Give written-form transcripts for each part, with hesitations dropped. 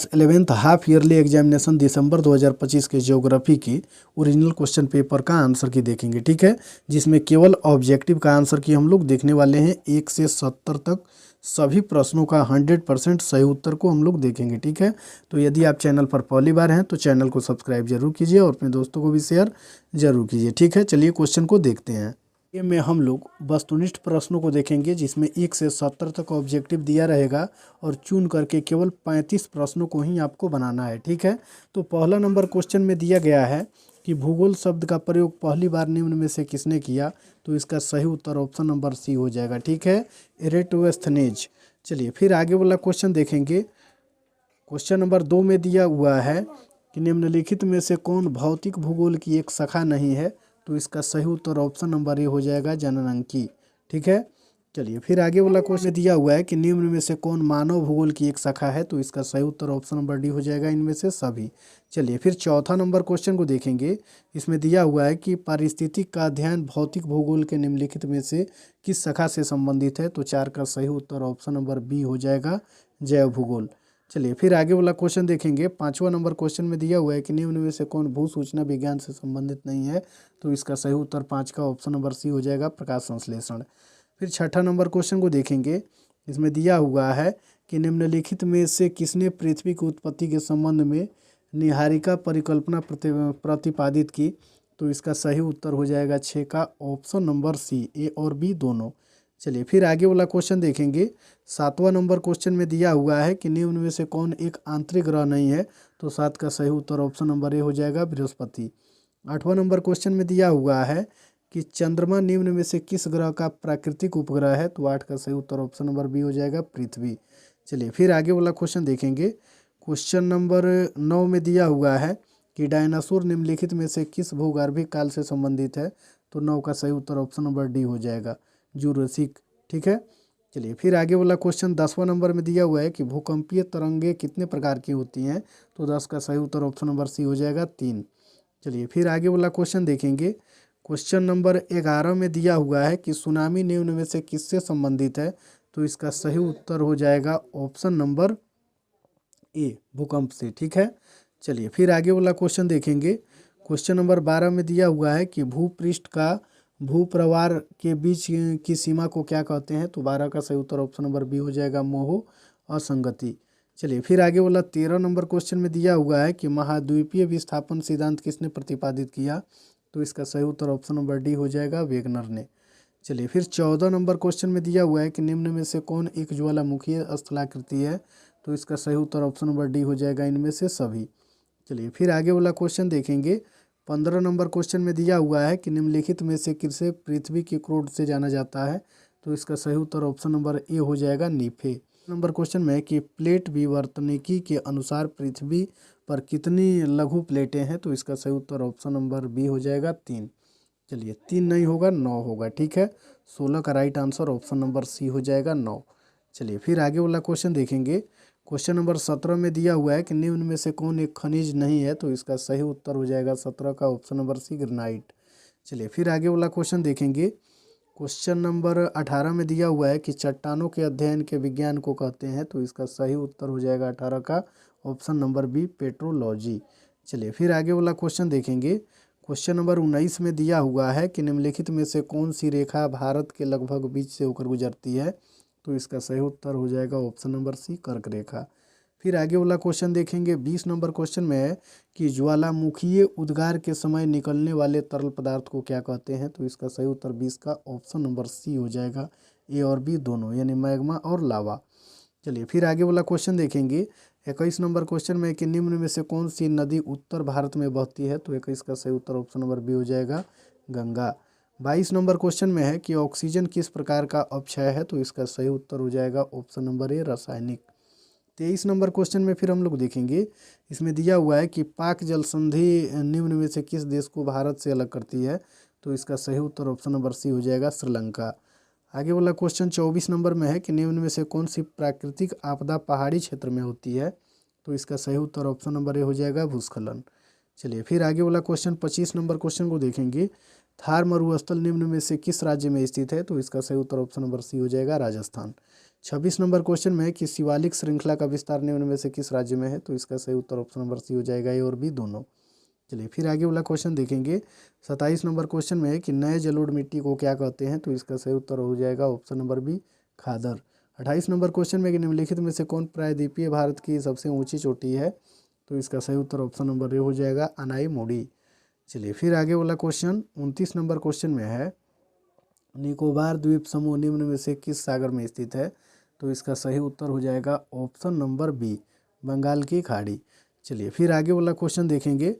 Class 11th half yearly examination दिसंबर 2025 के geography की ओरिजिनल क्वेश्चन पेपर का आंसर की देखेंगे। ठीक है, जिसमें केवल ऑब्जेक्टिव का आंसर की हम लोग देखने वाले हैं। 1 से 70 तक सभी प्रश्नों का 100% सही उत्तर को हम लोग देखेंगे। ठीक है, तो यदि आप चैनल पर पहली बार हैं तो चैनल को सब्सक्राइब जरूर कीजिए और अपने दोस्तों को भी शेयर जरूर कीजिए। ठीक है, चलिए क्वेश्चन को देखते हैं। ये में हम लोग वस्तुनिष्ठ प्रश्नों को देखेंगे, जिसमें 1 से 70 तक ऑब्जेक्टिव दिया रहेगा और चुन करके केवल 35 प्रश्नों को ही आपको बनाना है। ठीक है, तो पहला नंबर क्वेश्चन में दिया गया है कि भूगोल शब्द का प्रयोग पहली बार निम्न में से किसने किया, तो इसका सही उत्तर ऑप्शन नंबर सी हो जाएगा। ठीक है, एरेटोस्थेनेज। चलिए फिर आगे वाला क्वेश्चन देखेंगे। क्वेश्चन नंबर 2 में दिया हुआ है कि निम्नलिखित में से कौन भौतिक भूगोल की एक शाखा नहीं है, तो इसका सही उत्तर ऑप्शन नंबर ए हो जाएगा, जननांकी। ठीक है, चलिए फिर आगे वाला क्वेश्चन दिया हुआ है कि निम्न में से कौन मानव भूगोल की एक शाखा है, तो इसका सही उत्तर ऑप्शन नंबर डी हो जाएगा, इनमें से सभी। चलिए फिर चौथा नंबर क्वेश्चन को देखेंगे। इसमें दिया हुआ है कि पारिस्थितिक का अध्ययन भौतिक भूगोल के निम्नलिखित में से किस शाखा से संबंधित है, तो 4 का सही उत्तर ऑप्शन नंबर बी हो जाएगा, जैव भूगोल। चलिए फिर आगे वाला क्वेश्चन देखेंगे। 5वां नंबर क्वेश्चन में दिया हुआ है कि निम्न में से कौन भू सूचना विज्ञान से संबंधित नहीं है, तो इसका सही उत्तर 5 का ऑप्शन नंबर सी हो जाएगा, प्रकाश संश्लेषण। फिर छठा नंबर क्वेश्चन को देखेंगे। इसमें दिया हुआ है कि निम्नलिखित में से किसने पृथ्वी की उत्पत्ति के संबंध में निहारिका परिकल्पना प्रतिपादित की, तो इसका सही उत्तर हो जाएगा 6 का ऑप्शन नंबर सी, ए और बी दोनों। चलिए फिर आगे वाला क्वेश्चन देखेंगे। 7वां नंबर क्वेश्चन में दिया हुआ है कि निम्न में से कौन एक आंतरिक ग्रह नहीं है, तो 7 का सही उत्तर ऑप्शन नंबर ए हो जाएगा, बृहस्पति। 8वां नंबर क्वेश्चन में दिया हुआ है कि चंद्रमा निम्न में से किस ग्रह का प्राकृतिक उपग्रह है, तो 8 का सही उत्तर ऑप्शन नंबर बी हो जाएगा, पृथ्वी। चलिए फिर आगे वाला क्वेश्चन देखेंगे। क्वेश्चन नंबर 9 में दिया हुआ है कि डायनासोर निम्नलिखित में से किस भूगर्भिक काल से संबंधित है, तो 9 का सही उत्तर ऑप्शन नंबर डी हो जाएगा, जुरासिक। ठीक है, चलिए फिर आगे वाला क्वेश्चन 10वां नंबर में दिया हुआ है कि भूकंपीय तरंगे कितने प्रकार की होती हैं, तो 10 का सही उत्तर ऑप्शन नंबर सी हो जाएगा, 3। चलिए फिर आगे वाला क्वेश्चन देखेंगे। क्वेश्चन नंबर 11 में दिया हुआ है कि सुनामी निम्न में से किससे संबंधित है, तो इसका सही उत्तर हो जाएगा ऑप्शन नंबर ए, भूकंप से। ठीक है, चलिए फिर आगे वाला क्वेश्चन देखेंगे। क्वेश्चन नंबर 12 में दिया हुआ है कि भूपृष्ठ का भूप्रवार के बीच की सीमा को क्या कहते हैं, तो 12 का सही उत्तर ऑप्शन नंबर बी हो जाएगा, मोह असंगति। चलिए फिर आगे वाला 13 नंबर क्वेश्चन में दिया हुआ है कि महाद्वीपीय विस्थापन सिद्धांत किसने प्रतिपादित किया, तो इसका सही उत्तर ऑप्शन नंबर डी हो जाएगा, वेगनर ने। चलिए फिर 14 नंबर क्वेश्चन में दिया हुआ है कि निम्न में से कौन एक ज्वालामुखी स्थलाकृति है, तो इसका सही उत्तर ऑप्शन नंबर डी हो जाएगा, इनमें से सभी। चलिए फिर आगे वाला क्वेश्चन देखेंगे। 15 नंबर क्वेश्चन में दिया हुआ है कि निम्नलिखित में से किसे पृथ्वी के क्रोड से जाना जाता है, तो इसका सही उत्तर ऑप्शन नंबर ए हो जाएगा, नीफे। नंबर क्वेश्चन में है कि प्लेट विवर्तनिकी के अनुसार पृथ्वी पर कितनी लघु प्लेटें हैं, तो इसका सही उत्तर ऑप्शन नंबर बी हो जाएगा, 3। चलिए 3 नहीं होगा, 9 होगा। ठीक है, 16 का right answer option number C हो जाएगा, 9। चलिए फिर आगे वाला क्वेश्चन देखेंगे। क्वेश्चन नंबर 17 में दिया हुआ है कि निम्न में से कौन एक खनिज नहीं है, तो इसका सही उत्तर हो जाएगा 17 का ऑप्शन नंबर सी, ग्रेनाइट। चलिए फिर आगे वाला क्वेश्चन देखेंगे। क्वेश्चन नंबर 18 में दिया हुआ है कि चट्टानों के अध्ययन के विज्ञान को कहते हैं, तो इसका सही उत्तर हो जाएगा 18 का ऑप्शन नंबर बी, पेट्रोलॉजी। चलिए फिर आगे वाला क्वेश्चन देखेंगे। क्वेश्चन नंबर 19 में दिया हुआ है कि निम्नलिखित में से कौन सी रेखा भारत के लगभग बीच से होकर गुजरती है, तो इसका सही उत्तर हो जाएगा ऑप्शन नंबर सी, कर्क रेखा। फिर आगे वाला क्वेश्चन देखेंगे। 20 नंबर क्वेश्चन में है कि ज्वालामुखीय उद्गार के समय निकलने वाले तरल पदार्थ को क्या कहते हैं, तो इसका सही उत्तर 20 का ऑप्शन नंबर सी हो जाएगा, ए और बी दोनों, यानी मैग्मा और लावा। चलिए फिर आगे वाला क्वेश्चन देखेंगे। 21 नंबर क्वेश्चन में है कि निम्न में से कौन सी नदी उत्तर भारत में बहती है, तो 21 का सही उत्तर ऑप्शन नंबर बी हो जाएगा, गंगा। 22 नंबर क्वेश्चन में है कि ऑक्सीजन किस प्रकार का अपक्षय है, तो इसका सही उत्तर हो जाएगा ऑप्शन नंबर ए, रासायनिक। 23 नंबर क्वेश्चन में फिर हम लोग देखेंगे। इसमें दिया हुआ है कि पाक जल संधि निम्न में से किस देश को भारत से अलग करती है, तो इसका सही उत्तर ऑप्शन नंबर सी हो जाएगा, श्रीलंका। आगे वाला क्वेश्चन 24 नंबर में है कि निम्न में से कौन सी प्राकृतिक आपदा पहाड़ी क्षेत्र में होती है, तो इसका सही उत्तर ऑप्शन नंबर ए हो जाएगा, भूस्खलन। चलिए फिर आगे वाला क्वेश्चन 25 नंबर क्वेश्चन को देखेंगे। थार मरुस्थल निम्न में से किस राज्य में स्थित है, तो इसका सही उत्तर ऑप्शन नंबर सी हो जाएगा, राजस्थान। 26 नंबर क्वेश्चन में है कि शिवालिक श्रृंखला का विस्तार निम्न में से किस राज्य में है, तो इसका सही उत्तर ऑप्शन नंबर सी हो जाएगा, ए और बी दोनों। चलिए फिर आगे वाला क्वेश्चन देखेंगे। 27 नंबर क्वेश्चन में है कि नए जलोढ़ मिट्टी को क्या कहते हैं, तो इसका सही उत्तर हो जाएगा ऑप्शन नंबर बी, खादर। 28 नंबर क्वेश्चन में कि निम्नलिखित में से कौन प्रायद्वीपीय भारत की सबसे ऊंची चोटी है, तो इसका सही उत्तर ऑप्शन नंबर ए हो जाएगा, अनाईमुड़ी। चलिए फिर आगे वाला क्वेश्चन 29 नंबर क्वेश्चन में है निकोबार द्वीप समूह निम्न में से किस सागर में स्थित है, तो इसका सही उत्तर हो जाएगा ऑप्शन नंबर बी, बंगाल की खाड़ी। चलिए फिर आगे वाला क्वेश्चन देखेंगे।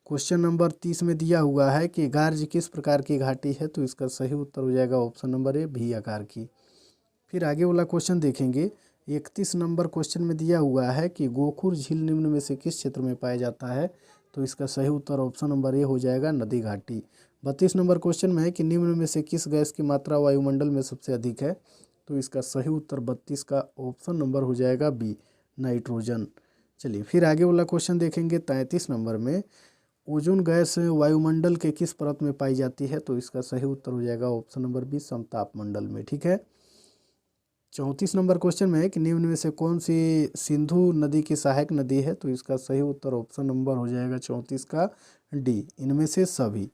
क्वेश्चन नंबर 30 में दिया हुआ है कि गार्ज किस प्रकार की घाटी है, तो इसका सही उत्तर हो जाएगा ऑप्शन नंबर ए, भी आकार की। फिर आगे वाला क्वेश्चन देखेंगे। 31 नंबर क्वेश्चन में दिया हुआ है कि गोखुर झील निम्न में से किस क्षेत्र में पाया जाता है, तो इसका सही उत्तर ऑप्शन नंबर ए हो जाएगा, नदी घाटी। 32 नंबर क्वेश्चन में है कि निम्न में से किस गैस की मात्रा वायुमंडल में सबसे अधिक है, तो इसका सही उत्तर 32 का ऑप्शन नंबर हो जाएगा बी, नाइट्रोजन। चलिए फिर आगे वाला क्वेश्चन देखेंगे। 33 नंबर में ओजोन गैस वायुमंडल के किस परत में पाई जाती है, तो इसका सही उत्तर हो जाएगा ऑप्शन नंबर बी, समताप मंडल में। ठीक है। 34 नंबर क्वेश्चन में है कि निम्न में से कौन सी सिंधु नदी की सहायक नदी है, तो इसका सही उत्तर ऑप्शन नंबर हो जाएगा 34 का डी, इनमें से सभी।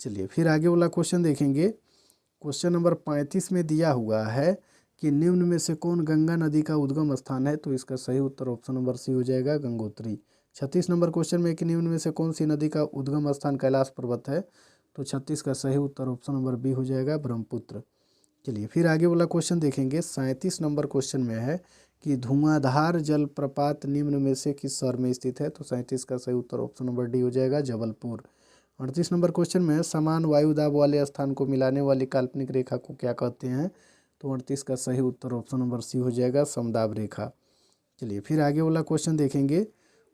चलिए फिर आगे वाला क्वेश्चन देखेंगे। क्वेश्चन नंबर 35 में दिया हुआ है कि निम्न में से कौन गंगा नदी का उद्गम स्थान है, तो इसका सही उत्तर ऑप्शन नंबर सी हो जाएगा, गंगोत्री। 36 नंबर क्वेश्चन में कि निम्न में से कौन सी नदी का उद्गम स्थान कैलाश पर्वत है, तो 36 का सही उत्तर ऑप्शन नंबर बी हो जाएगा, ब्रह्मपुत्र। चलिए फिर आगे वाला क्वेश्चन देखेंगे। 37 नंबर क्वेश्चन में है कि धुआंधार जलप्रपात निम्न में से किस शहर में स्थित है, तो 37 का सही उत्तर ऑप्शन नंबर डी हो जाएगा, जबलपुर। 38 नंबर क्वेश्चन में है समान वायुदाब वाले स्थान को मिलाने वाली काल्पनिक रेखा को क्या कहते हैं, तो 38 का सही उत्तर ऑप्शन नंबर सी हो जाएगा, समदाब रेखा। चलिए फिर आगे वाला क्वेश्चन देखेंगे।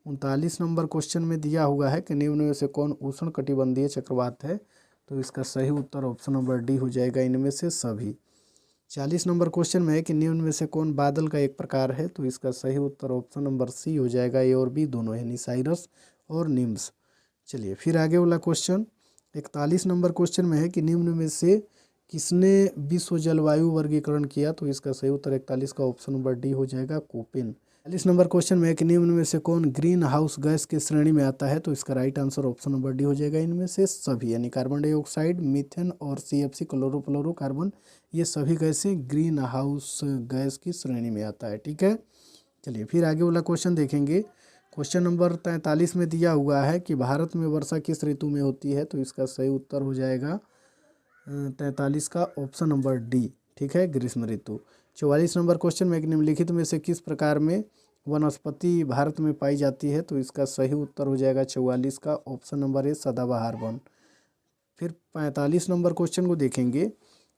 39 नंबर क्वेश्चन में दिया हुआ है कि निम्न में से कौन उष्ण कटिबंधीय चक्रवात है, तो इसका सही उत्तर ऑप्शन नंबर डी हो जाएगा, इनमें से सभी। 40 नंबर क्वेश्चन में है कि निम्न में से कौन बादल का एक प्रकार है, तो इसका सही उत्तर ऑप्शन नंबर सी हो जाएगा, ए और बी दोनों, यानी साइरस और निम्स। चलिए फिर आगे वाला क्वेश्चन 41 नंबर क्वेश्चन में है कि निम्न में से किसने विश्व जलवायु वर्गीकरण किया, तो इसका सही उत्तर 41 का ऑप्शन नंबर डी हो जाएगा, कोपेन। 40 नंबर क्वेश्चन में है कि निम्न में से कौन ग्रीन हाउस गैस की श्रेणी में आता है, तो इसका right answer option number D हो जाएगा, इनमें से सभी, यानी कार्बन डाइऑक्साइड, मीथेन और CFC क्लोरोफ्लोरोकार्बन, ये सभी गैसें ग्रीन हाउस गैस की श्रेणी में आता है। ठीक है। चलिए फिर आगे वाला क्वेश्चन देखेंगे। क्वेश्चन नंबर 43 में दिया हुआ है कि भारत में वर्षा किस ऋतु में होती है, तो इसका सही उत्तर हो जाएगा 43 का ऑप्शन नंबर डी, ठीक है, ग्रीष्म ऋतु। 44 नंबर क्वेश्चन में निम्नलिखित में से किस प्रकार में वनस्पति भारत में पाई जाती है, तो इसका सही उत्तर हो जाएगा 44 का ऑप्शन नंबर ए, सदाबहार वन। फिर 45 नंबर क्वेश्चन को देखेंगे।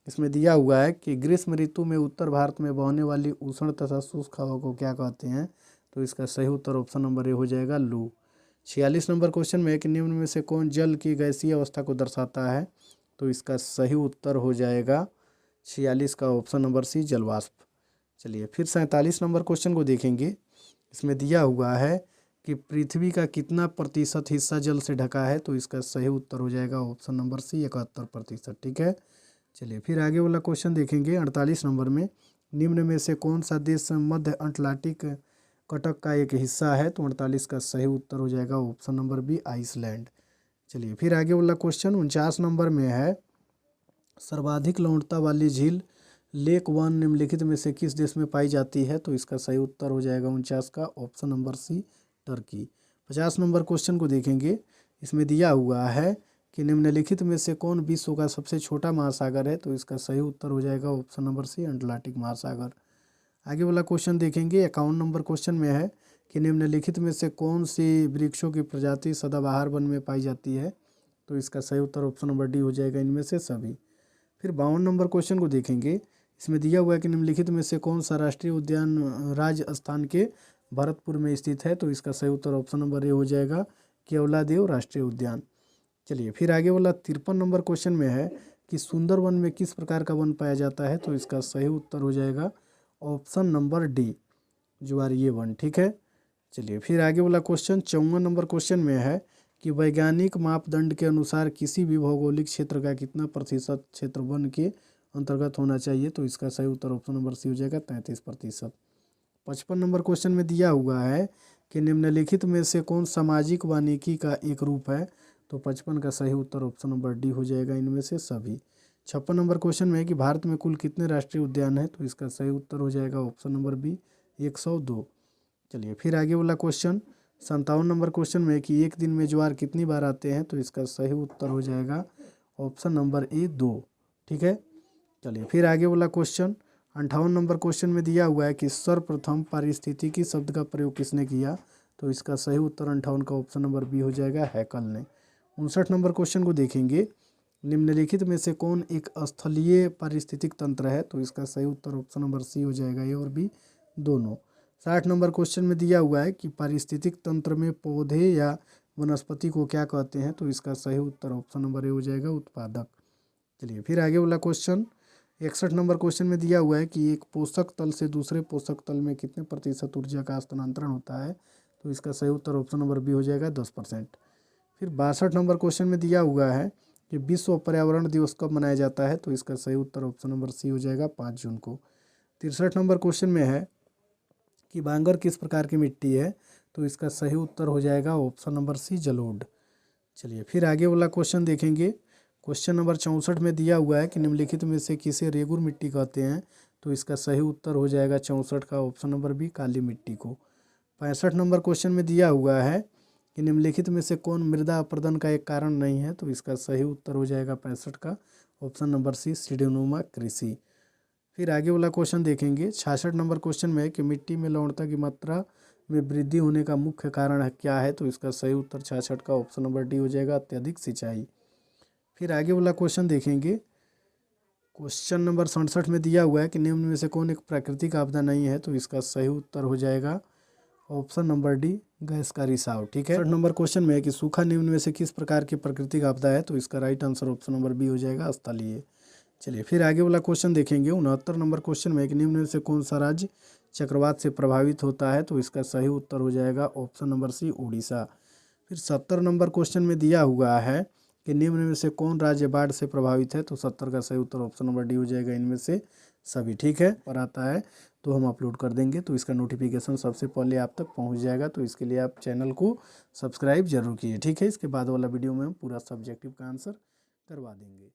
इसमें दिया हुआ है कि ग्रीष्म ऋतु में उत्तर भारत में बहने वाली उष्ण तथा शुष्क हवा को क्या कहते हैं, तो इसका सही उत्तर ऑप्शन नंबर ए हो जाएगा, लू। 46 नंबर क्वेश्चन में है कि निम्न में से कौन जल की गैसीय अवस्था को दर्शाता है, तो इसका सही उत्तर हो जाएगा 46 का ऑप्शन नंबर सी, जलवाष्प। चलिए फिर 47 नंबर क्वेश्चन को देखेंगे। इसमें दिया हुआ है कि पृथ्वी का कितना प्रतिशत हिस्सा जल से ढका है, तो इसका सही उत्तर हो जाएगा ऑप्शन नंबर सी, 71%। ठीक है। चलिए फिर आगे वाला क्वेश्चन देखेंगे। 48 नंबर में निम्न में से कौन सा देश मध्य अटलांटिक कटक का एक हिस्सा है, तो 48 का सही उत्तर हो जाएगा ऑप्शन नंबर बी, आइसलैंड। चलिए फिर आगे वाला क्वेश्चन 49 नंबर में है सर्वाधिक लवणता वाली झील लेक वन निम्नलिखित में से किस देश में पाई जाती है, तो इसका सही उत्तर हो जाएगा 49 का option number C, Turkey. 50 number question को देखेंगे। इसमें दिया हुआ है कि निम्नलिखित में से कौन विश्व का सबसे छोटा महासागर है, तो इसका सही उत्तर हो जाएगा ऑप्शन नंबर सी, अटलांटिक महासागर। आगे वाला क्वेश्चन देखेंगे। 51 नंबर क्वेश्चन में है कि निम्नलिखित में से कौन सी वृक्षों की प्रजाति सदाबहार वन में पाई जाती है, तो इसका सही उत्तर ऑप्शन नंबर डी हो जाएगा, इनमें से सभी। फिर 52 नंबर क्वेश्चन को देखेंगे। इसमें दिया हुआ है कि निम्नलिखित में से कौन सा राष्ट्रीय उद्यान राजस्थान के भरतपुर में स्थित है, तो इसका सही उत्तर ऑप्शन नंबर ए हो जाएगा, केवलादेव राष्ट्रीय उद्यान। चलिए फिर आगे वाला 53 नंबर क्वेश्चन में है कि सुंदरवन में किस प्रकार का वन पाया जाता है, तो इसका सही उत्तर हो जाएगा ऑप्शन नंबर डी, ज्वारीय वन। ठीक है। चलिए फिर आगे वाला क्वेश्चन 54 नंबर क्वेश्चन में है कि वैज्ञानिक मापदंड के अनुसार किसी भी भौगोलिक क्षेत्र का कितना प्रतिशत क्षेत्र वन के अंतर्गत होना चाहिए, तो इसका सही उत्तर ऑप्शन नंबर सी हो जाएगा 33%। 55 नंबर क्वेश्चन में दिया हुआ है कि निम्नलिखित में से कौन सामाजिक वानिकी का एक रूप है, तो 55 का सही उत्तर ऑप्शन नंबर डी हो जाएगा, इनमें से सभी। 56 नंबर क्वेश्चन में है कि भारत में कुल कितने राष्ट्रीय उद्यान हैं, तो इसका सही उत्तर हो जाएगा ऑप्शन नंबर बी 102। चलिए फिर आगे वाला क्वेश्चन 57 नंबर क्वेश्चन में है कि एक दिन में ज्वार कितनी बार आते हैं, तो इसका सही उत्तर हो जाएगा ऑप्शन नंबर ए 2। ठीक है, चलिए फिर आगे वाला क्वेश्चन 58 नंबर क्वेश्चन में दिया हुआ है कि सर्वप्रथम पारिस्थितिकी शब्द का प्रयोग किसने किया, तो इसका सही उत्तर 58 का ऑप्शन नंबर बी हो जाएगा, हैकल ने। 59 नंबर क्वेश्चन को देखेंगे, निम्नलिखित में से कौन एक स्थलीय पारिस्थितिक तंत्र है, तो इसका सही उत्तर ऑप्शन नंबर सी हो जाएगा, ए और बी दोनों। 60 नंबर क्वेश्चन में दिया हुआ है कि पारिस्थितिक तंत्र में पौधे या वनस्पति को क्या कहते हैं, तो इसका सही उत्तर ऑप्शन नंबर ए हो जाएगा, उत्पादक। चलिए फिर आगे वाला क्वेश्चन 61 नंबर क्वेश्चन में दिया हुआ है कि एक पोषक तल से दूसरे पोषक तल में कितने प्रतिशत ऊर्जा का स्थानांतरण होता है, तो इसका सही उत्तर ऑप्शन नंबर बी हो जाएगा, 10%। फिर 62 नंबर क्वेश्चन में दिया हुआ है कि विश्व पर्यावरण दिवस कब मनाया जाता है, तो इसका सही उत्तर ऑप्शन नंबर सी हो जाएगा, 5 जून को। 63 नंबर क्वेश्चन में है कि बांगर किस प्रकार की मिट्टी है, तो इसका सही उत्तर हो जाएगा ऑप्शन नंबर सी, जलोढ़। चलिए फिर आगे वाला क्वेश्चन देखेंगे, क्वेश्चन नंबर 64 में दिया हुआ है कि निम्नलिखित में से किसे रेगुर मिट्टी कहते हैं, तो इसका सही उत्तर हो जाएगा 64 का ऑप्शन नंबर बी, काली मिट्टी को। 65 नंबर क्वेश्चन में दिया हुआ है कि निम्नलिखित में से कौन मृदा अपरदन का एक कारण नहीं है, तो इसका सही उत्तर हो जाएगा 65 का ऑप्शन नंबर सी, सीढ़ीनुमा कृषि। फिर आगे वाला क्वेश्चन देखेंगे 66 नंबर क्वेश्चन में है कि मिट्टी में लवणता की मात्रा में वृद्धि होने का मुख्य कारण है क्या है, तो इसका सही उत्तर 66 का ऑप्शन नंबर डी हो जाएगा, अत्यधिक सिंचाई। फिर आगे वाला क्वेश्चन देखेंगे, क्वेश्चन नंबर 67 में दिया हुआ है कि निम्न में से कौन एक प्राकृतिक आपदा नहीं है, तो इसका सही उत्तर हो जाएगा ऑप्शन नंबर डी, गैस का रिसाव। ठीक है, 68 नंबर क्वेश्चन में है कि सूखा निम्न में से किस प्रकार की प्राकृतिक आपदा है, तो इसका right answer option number B हो जाएगा, स्थलीय। चलिए फिर आगे वाला क्वेश्चन देखेंगे 69 नंबर क्वेश्चन में है कि निम्न में से कौन सा राज्य चक्रवात से प्रभावित होता है, तो इसका सही उत्तर हो जाएगा ऑप्शन नंबर सी, उड़ीसा। फिर 70 नंबर क्वेश्चन में दिया हुआ है कि निम्न में से कौन राज्य बाढ़ से प्रभावित है, तो 70 का सही उत्तर ऑप्शन नंबर डी हो जाएगा, इनमें से सभी। ठीक है, पर आता है तो हम अपलोड कर देंगे, तो इसका नोटिफिकेशन सबसे पहले आप तक पहुंच जाएगा, तो इसके लिए आप चैनल को सब्सक्राइब जरूर कीजिए। ठीक है, इसके बाद वाला वीडियो में हम पूरा सब्जेक्टिव का आंसर करवा देंगे।